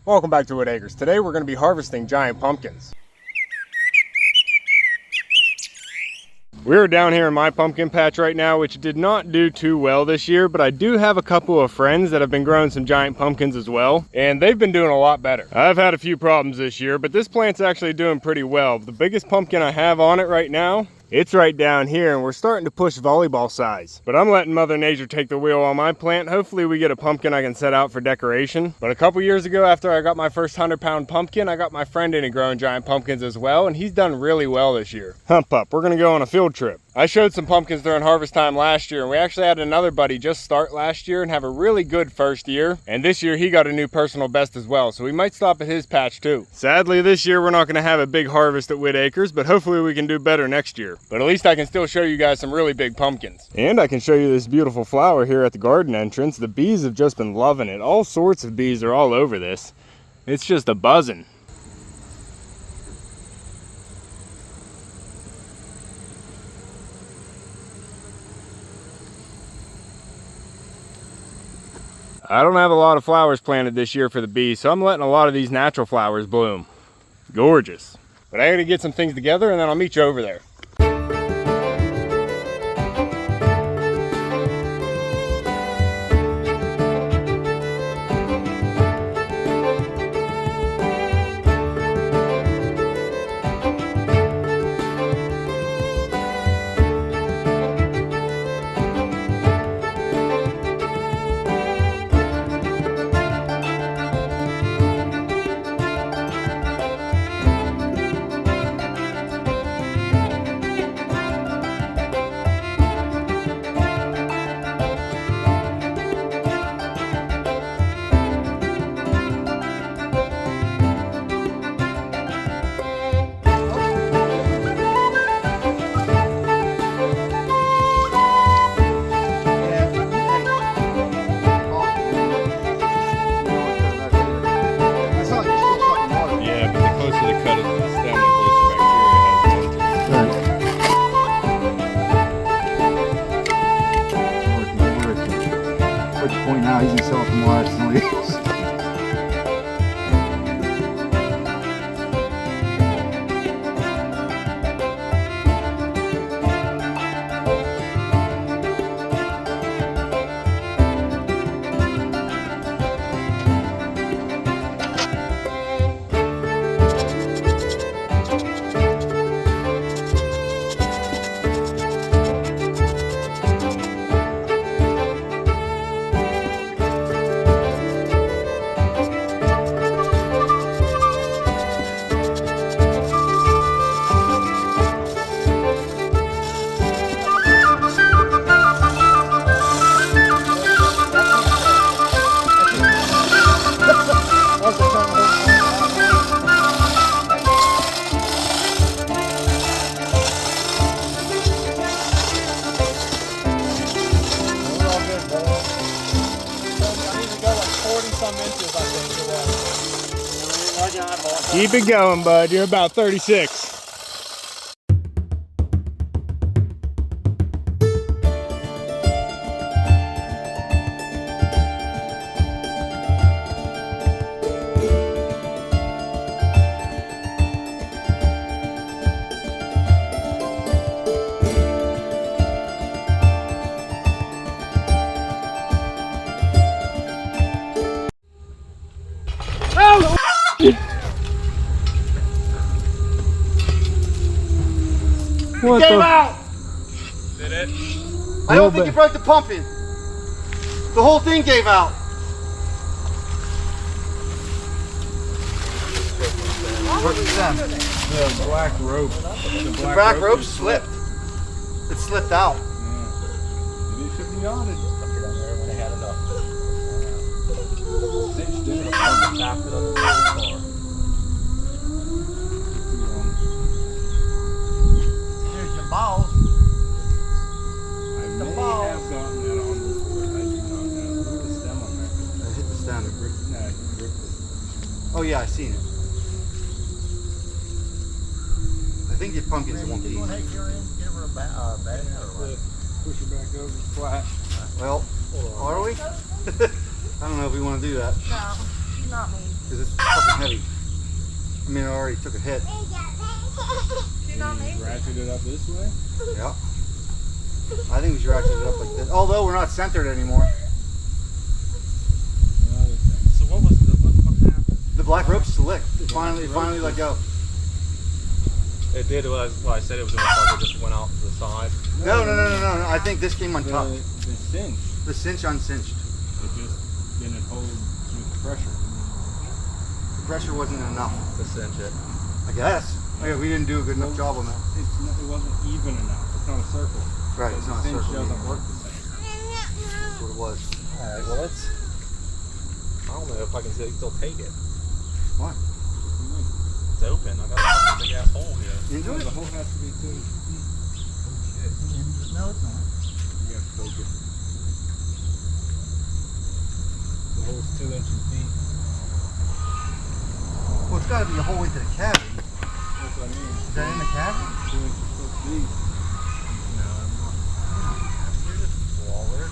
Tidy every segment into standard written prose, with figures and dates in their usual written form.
Welcome back to Whitt Acres. Today we're going to be harvesting giant pumpkins. We're down here in my pumpkin patch right now, which did not do too well this year, but I do have a couple of friends that have been growing some giant pumpkins as well, and they've been doing a lot better. I've had a few problems this year, but this plant's actually doing pretty well. The biggest pumpkin I have on it right now, it's right down here, and we're starting to push volleyball size. But I'm letting Mother Nature take the wheel on my plant. Hopefully we get a pumpkin I can set out for decoration. But a couple years ago, after I got my first 100-pound pumpkin, I got my friend into growing giant pumpkins as well, and he's done really well this year. Hump up, we're gonna go on a field trip. I showed some pumpkins during harvest time last year, and we actually had another buddy just start last year and have a really good first year. And this year he got a new personal best as well, so we might stop at his patch too. Sadly, this year we're not gonna have a big harvest at Whitt Acres, but hopefully we can do better next year. But at least I can still show you guys some really big pumpkins. And I can show you this beautiful flower here at the garden entrance. The bees have just been loving it. All sorts of bees are all over this. It's just a buzzing. I don't have a lot of flowers planted this year for the bees, so I'm letting a lot of these natural flowers bloom. Gorgeous. But I gotta get some things together and then I'll meet you over there. Now he's gonna sell it for more accidentally. Keep it going, bud. You're about 36. What Came out! Did it? I don't think you broke the pumping. The whole thing gave out. Where's the stem? The black rope. The black rope slipped. It slipped out. Yeah. It should be on it. They had enough. Cinched in it on the top of the car. Here's your balls. I may have gotten that on before. I do not know. Look at the stem on there. I hit the stem. Yeah, you ripped it. Oh yeah, I seen it. I think your pumpkins won't be. You want to take her in, give her a bag or what? Push her back over flat. Well, are we? I don't know if we want to do that. No, she's not me. Because it's fucking heavy. I mean, I already took a hit. Ratchet it up this way? Yeah. I think we should ratchet it up like this. Although we're not centered anymore. So what happened? The black rope's slick. It finally let go. It did what I said it was doing. It just went out to the side. No. I think this came on top. The cinch. The cinch uncinched. It just didn't hold with the pressure. The pressure wasn't enough. To cinch it. I guess. We didn't do a good enough job on that. It wasn't even enough. It's not a circle. Right, it's not a cinch circle. doesn't work the same. That's what it was. Alright, well let's. I don't know if I can still take it. What? It's open. I got a big ass hole here. Into it? The hole has to be 2 inches deep. No, it's not. You have to poke it. The hole's 2 inches deep. Well, it's got to be a hole into the cavity. That's what I mean. Is that in the cavity? 2 inches deep. No, I'm not. You're just waller.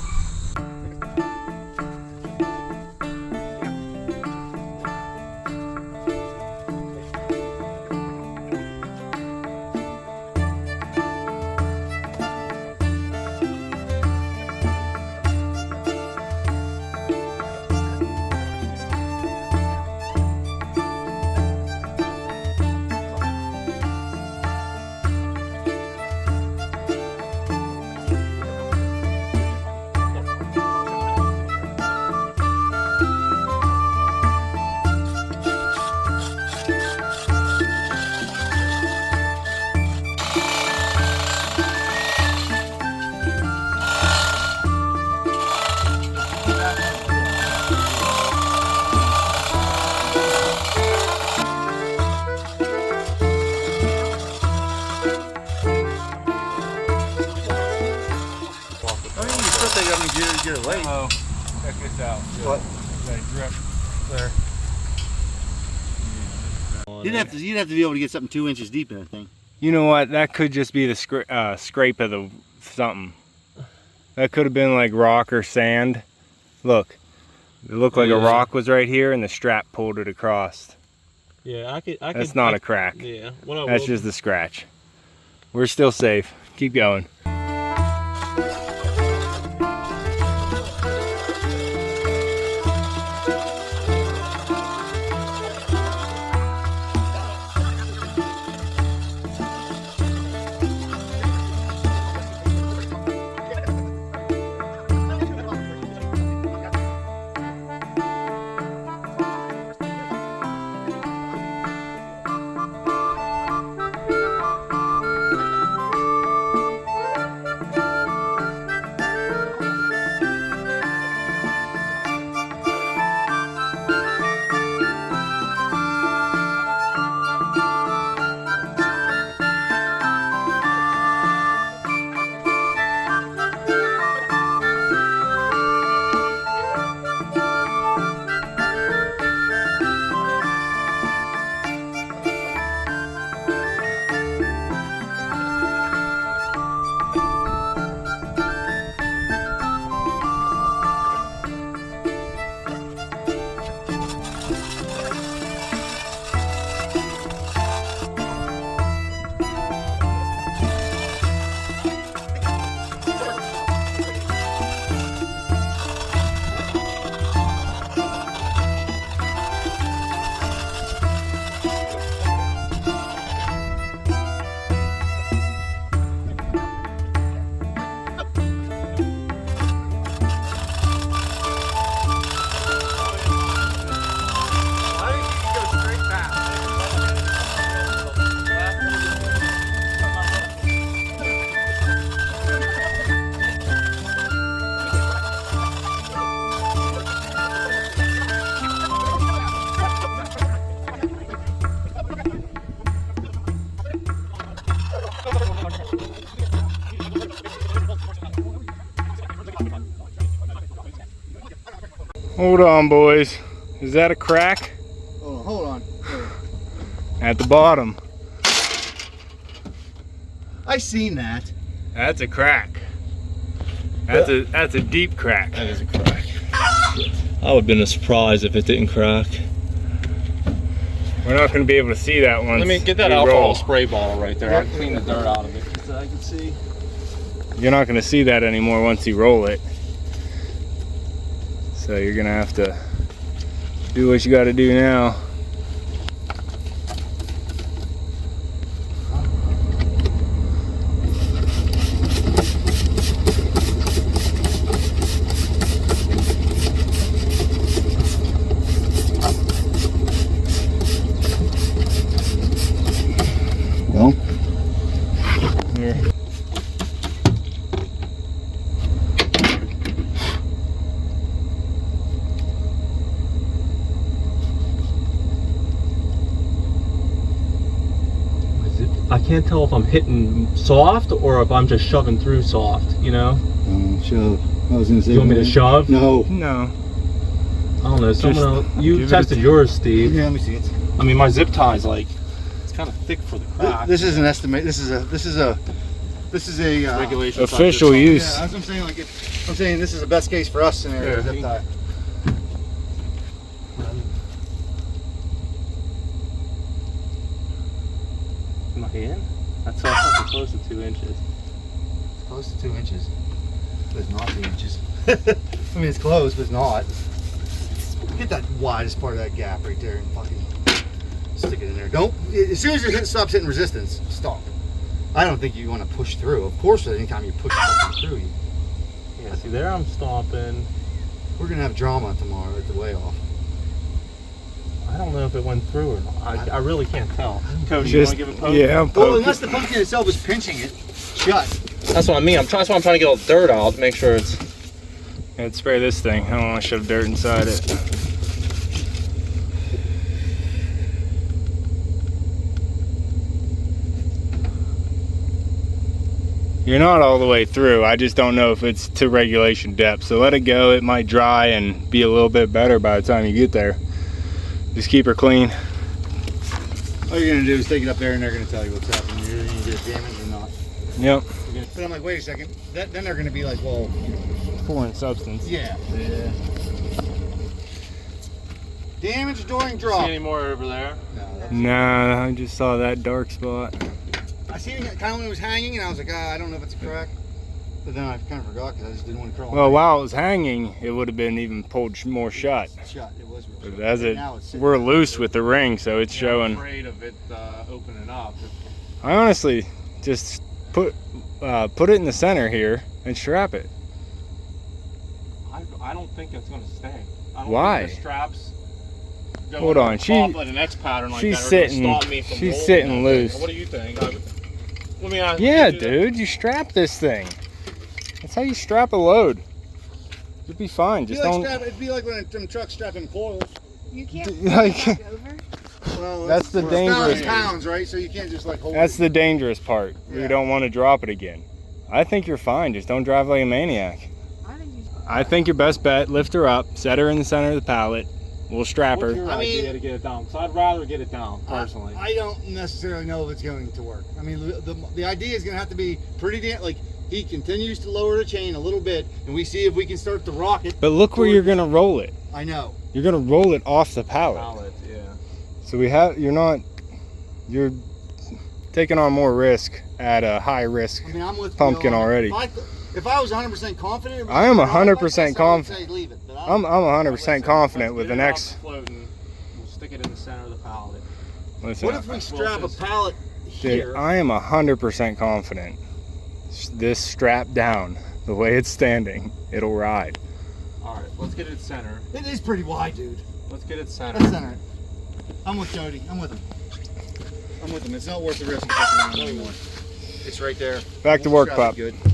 Get it late. Oh, check this out. What? That drip there. You'd have to be able to get something 2 inches deep in that thing. You know what? That could just be the scrape of the something. That could have been like rock or sand. Look, it looked like a rock was right here, and the strap pulled it across. Yeah, I could. That's not a crack. Yeah. That's just the scratch. We're still safe. Keep going. Hold on, boys. Is that a crack? Hold on. At the bottom. I seen that. That's a crack. That's a deep crack. That is a crack. I would have been surprised if it didn't crack. We're not going to be able to see that once. Let me get that we alcohol roll. spray bottle right there. I'll clean the dirt out of it so I can see. You're not going to see that anymore once you roll it. So you're going to have to do what you got to do now. Well, Here. I can't tell if I'm hitting soft or if I'm just shoving through soft, you know? shove. I was gonna say. You want me to shove? No. No. I don't know. Someone else, you give it tested a- yours, Steve. Yeah, let me see it. I mean, my zip tie's like, it's kind of thick for the crack. This is an estimate. This is a regulation. Official Yeah, use. that's what I'm saying. Like, I'm saying this is the best case for us scenario. Yeah. Zip tie. Am I in? That's something close to 2 inches. Close to 2 inches. But it's not 2 inches. I mean, it's close, but it's not. Get that widest part of that gap right there and fucking stick it in there. Don't, as soon as it stops hitting resistance, stop. I don't think you want to push through. Of course, anytime you push something through, Yeah, see there I'm stomping. we're going to have drama tomorrow at the weigh off. I don't know if it went through or not. I really can't tell. Cody, Just, you want to give it a poke? yeah, I'm Well, poking. unless the pumpkin itself is pinching it shut. That's what I mean. That's why I'm trying to get all the dirt out to make sure it's... Let's spray this thing. I don't want to shove dirt inside it. You're not all the way through. I just don't know if it's to regulation depth. So let it go. It might dry and be a little bit better by the time you get there. Just keep her clean. All you're going to do is take it up there and they're going to tell you what's happening. You're going to get damaged or not. Yep. But I'm like, wait a second. Then they're going to be like, well, Foreign substance. yeah. Damage during See drop. any more over there? No, that's, Nah, I just saw that dark spot. I seen it kind of when it was hanging, and I was like, I don't know if it's a crack. But then I kind of forgot because I just didn't want to crawl. Well, while it was hanging, it would have been even pulled more shut. Shut. It was real But shut. as Right it, now it's sitting we're there. loose with the ring, so it's I'm showing. afraid of it opening up. I honestly just put it in the center here and strap it. I don't think it's going to stay. I don't Why? think the straps going Hold on, like an X pattern like she's that are gonna sitting- stop me from she's rolling sitting that thing. loose. What do you think? Let me ask Yeah, you that. dude, you strap this thing. That's how you strap a load. You'll be fine. Just don't. It'd be like when them trucks strapping coils. You can't Like- push it over. Well, That's the it's dangerous- pounds, right? So you can't just like hold That's it. the dangerous part. Yeah. You don't want to drop it again. I think you're fine. Just don't drive like a maniac. I think you I think your best bet, lift her up, set her in the center of the pallet. We'll strap What's her. your I mean- idea to get it down? Because I'd rather get it down, personally. I don't necessarily know if it's going to work. I mean, the idea is going to have to be pretty damn. Like he continues to lower the chain a little bit, and we see if we can start the rocket. But look where you're gonna roll it. I know. You're gonna roll it off the pallet. Pallet, yeah. So you're taking on more risk at a high risk. I mean, I'm with Pumpkin you on it. already. If I was 100% confident, it was I am gonna ride like 100% this, I would conf- say leave it. But I'm 100% confident with Get the it next. out floating. We'll stick it in the center of the pallet. Listen, What if we strap a just- pallet dude, here? I am 100% confident. This strap down, the way it's standing, it'll ride. All right, let's get it center. It is pretty wide, dude. Let's get it center. Let's center it. I'm with Jody. I'm with him. I'm with him. It's not worth the risk of fucking around anymore. It's right there. Back to We'll work, strap it pup. Good.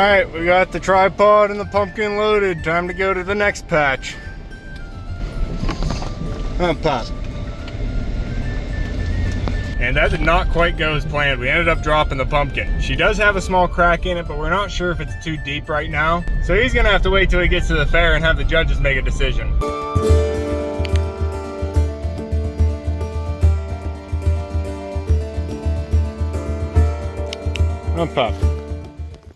right, we got the tripod and the pumpkin loaded. Time to go to the next patch. Pop. And that did not quite go as planned. We ended up dropping the pumpkin. She does have a small crack in it, but we're not sure if it's too deep right now. So he's gonna have to wait till he gets to the fair and have the judges make a decision. Pop.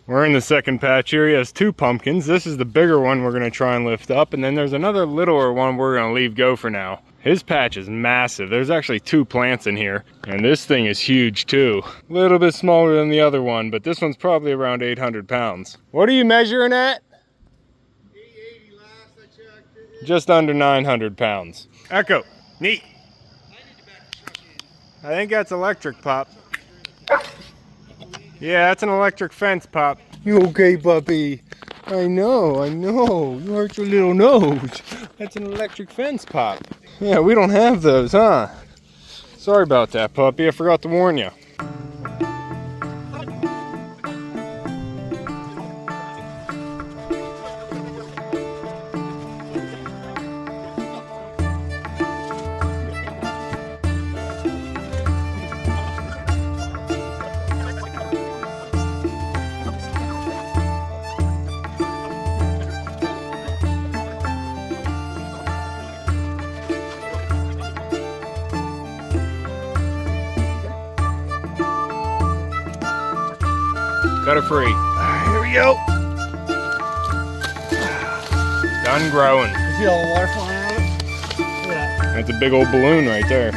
We're in the second patch here. He has 2 pumpkins. This is the bigger one we're gonna try and lift up, and then there's another littler one we're gonna leave go for now. His patch is massive. There's actually 2 plants in here, and this thing is huge too. A little bit smaller than the other one, but this one's probably around 800 pounds. What are you measuring at? 880 last I checked. Just under 900 pounds. Echo, neat. I think that's electric, Pop. Yeah, that's an electric fence, Pop. You okay, puppy? I know. You hurt your little nose. That's an electric fence, Pop. Yeah, we don't have those, huh? Sorry about that, puppy. I forgot to warn you. Cut it free. Here we go. Done growing. You see all the water flying out of it? Look at that. That's a big old balloon right there.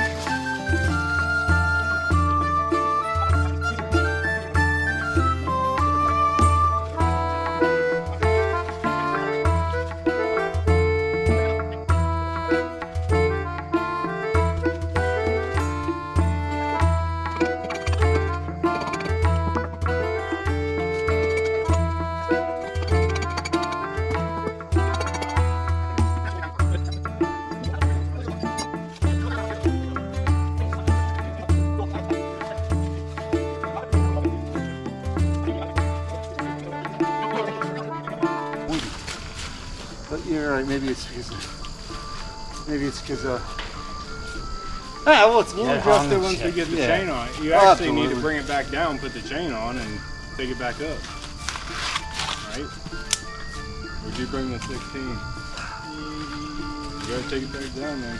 But you're right, maybe it's because well, it's We'll yeah, adjust it once we get the chain on it. You actually need to bring it back down, put the chain on, and take it back up. Right? Would you bring the 16? You gotta take it back down then.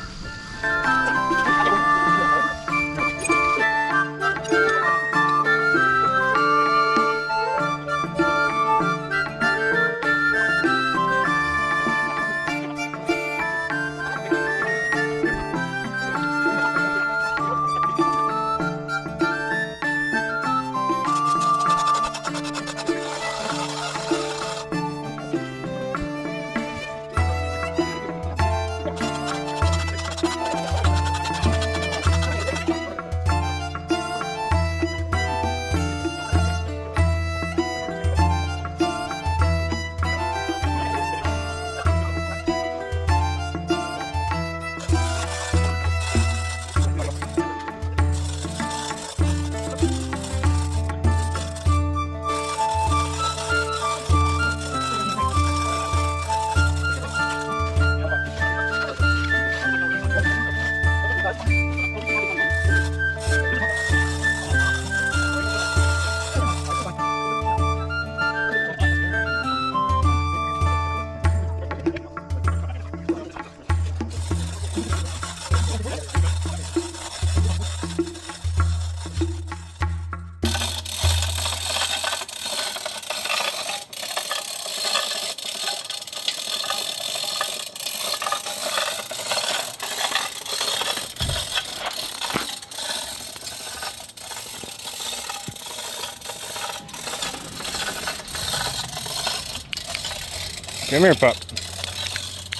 Come here, pup.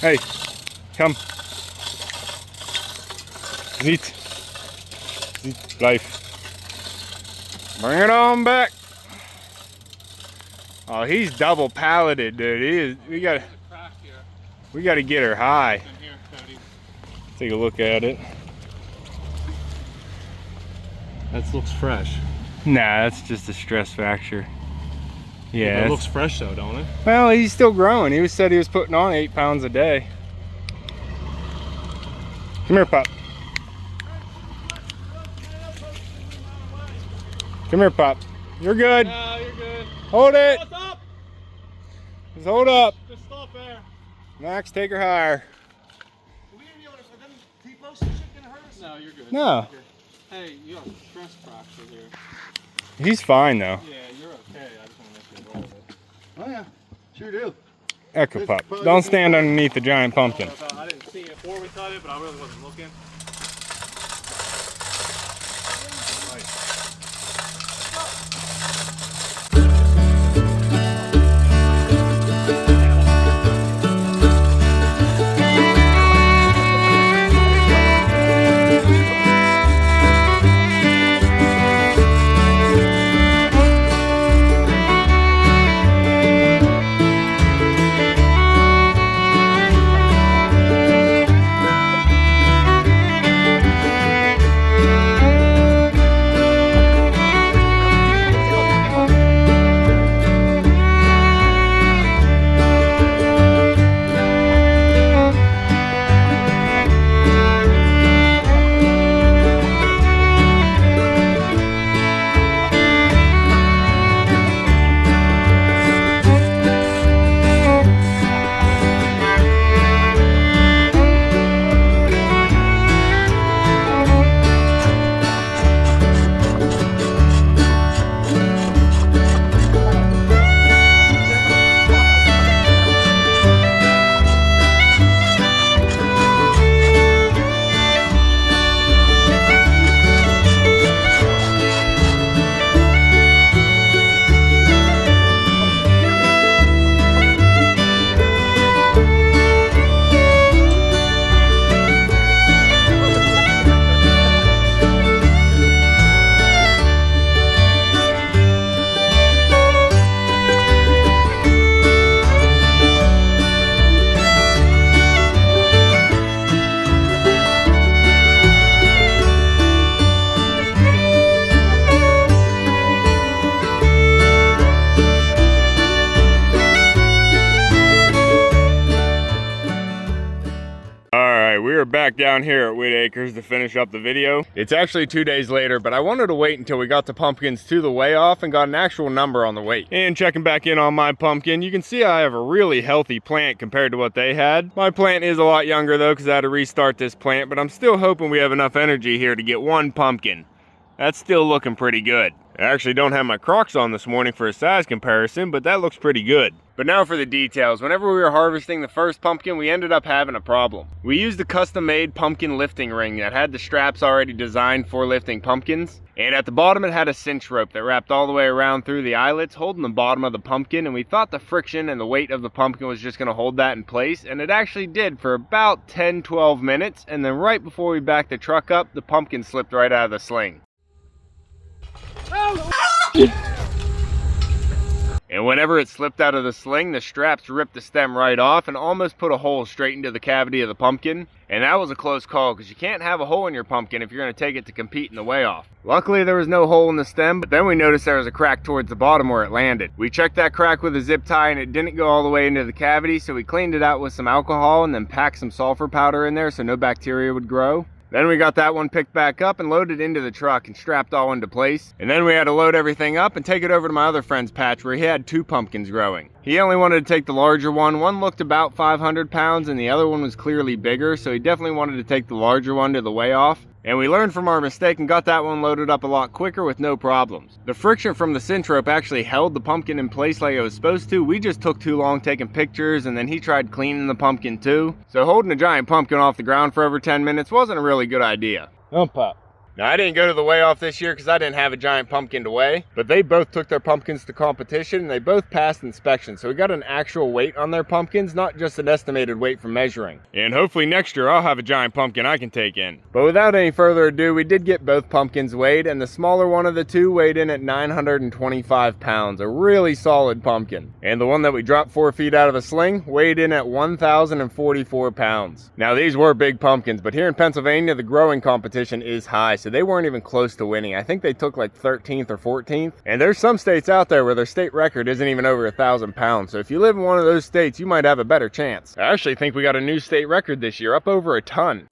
Hey, come. Zit. Zit, life. Bring it on back. Oh, he's double palleted, dude. He is. We gotta get her high. Take a look at it. That looks fresh. Nah, that's just a stress fracture. Yeah. It looks fresh though, don't it? Well, he's still growing. He said he was putting on 8 pounds a day. Come here, Pop. Come here, Pop. You're good. No, you're good. Hold it. What's up? Just hold up. Just stop there. Max, take her higher. No, you're good. No. Hey, you got a stress fracture here. He's fine, though. Yeah, you're okay. I just want to make you aware of it. Oh yeah, sure do. Echo Pop. Don't stand underneath the giant pumpkin. I didn't see it before we cut it, but I really wasn't looking. We're back down here at Whitt Acres to finish up the video. It's actually 2 days later, but I wanted to wait until we got the pumpkins to the weigh off and got an actual number on the weight. And checking back in on my pumpkin, you can see I have a really healthy plant compared to what they had. My plant is a lot younger though, because I had to restart this plant, but I'm still hoping we have enough energy here to get one pumpkin. That's still looking pretty good. I actually don't have my Crocs on this morning for a size comparison, but that looks pretty good. But now for the details. Whenever we were harvesting the first pumpkin, we ended up having a problem. We used a custom-made pumpkin lifting ring that had the straps already designed for lifting pumpkins. And at the bottom it had a cinch rope that wrapped all the way around through the eyelets, holding the bottom of the pumpkin, and we thought the friction and the weight of the pumpkin was just going to hold that in place, and it actually did for about 10-12 minutes, and then right before we backed the truck up, the pumpkin slipped right out of the sling. And whenever it slipped out of the sling, the straps ripped the stem right off and almost put a hole straight into the cavity of the pumpkin. And that was a close call, because you can't have a hole in your pumpkin if you're going to take it to compete in the weigh-off. Luckily there was no hole in the stem, but then we noticed there was a crack towards the bottom where it landed. We checked that crack with a zip tie and it didn't go all the way into the cavity, so we cleaned it out with some alcohol and then packed some sulfur powder in there so no bacteria would grow. Then we got that one picked back up and loaded into the truck and strapped all into place. And then we had to load everything up and take it over to my other friend's patch where he had 2 pumpkins growing. He only wanted to take the larger one. One looked about 500 pounds and the other one was clearly bigger, so he definitely wanted to take the larger one to the weigh-off. And we learned from our mistake and got that one loaded up a lot quicker with no problems. The friction from the cinch rope actually held the pumpkin in place like it was supposed to. We just took too long taking pictures, and then he tried cleaning the pumpkin too. So holding a giant pumpkin off the ground for over 10 minutes wasn't a really good idea. Don't pop. Now, I didn't go to the weigh-off this year because I didn't have a giant pumpkin to weigh, but they both took their pumpkins to competition and they both passed inspection, so we got an actual weight on their pumpkins, not just an estimated weight from measuring. And hopefully next year I'll have a giant pumpkin I can take in. But without any further ado, we did get both pumpkins weighed, and the smaller one of the two weighed in at 925 pounds, a really solid pumpkin. And the one that we dropped 4 feet out of the sling weighed in at 1,044 pounds. Now, these were big pumpkins, but here in Pennsylvania the growing competition is high, so they weren't even close to winning. I think they took like 13th or 14th. And there's some states out there where their state record isn't even over 1,000 pounds. So if you live in one of those states, you might have a better chance. I actually think we got a new state record this year, up over a ton.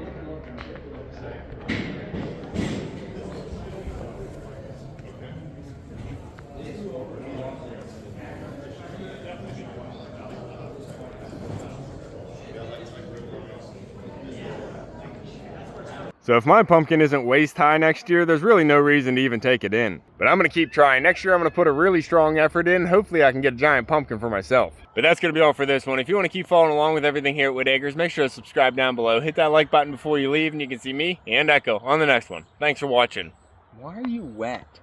So if my pumpkin isn't waist high next year, there's really no reason to even take it in. But I'm gonna keep trying. Next year I'm gonna put a really strong effort in. Hopefully I can get a giant pumpkin for myself. But that's gonna be all for this one. If you wanna keep following along with everything here at Whitt Acres, make sure to subscribe down below. Hit that like button before you leave and you can see me and Echo on the next one. Thanks for watching. Why are you wet?